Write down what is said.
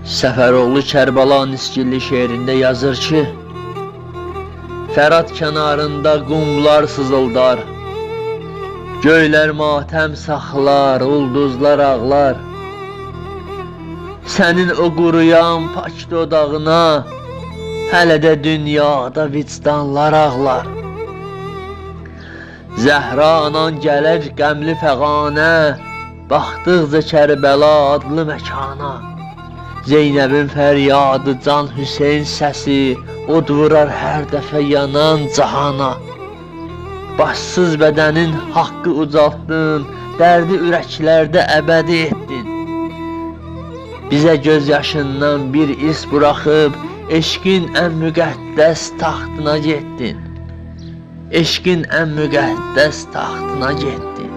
Səfəroğlu Kərbəla Nisgilli şeirində yazır ki, Fərat kənarında qumlar sızıldar, göylər matəm saxlar, ulduzlar ağlar. Sənin o quruyan pak dodağına hələ də dünyada vicdanlar ağlar. Zəhra anan gələr qəmli fəğanə, baxdıqca Kərbəla adlı məkana. Zeynəbin fəryadı, Can Hüseyn səsi, od vurar hər dəfə yanan cahana. Başsız bədənin haqqı ucaltdın, dərdi ürəklərdə əbədi etdin. Bizə göz yaşından bir iz buraxıb, eşqin ən müqəddəs taxtına getdin. Eşqin ən müqəddəs taxtına getdin.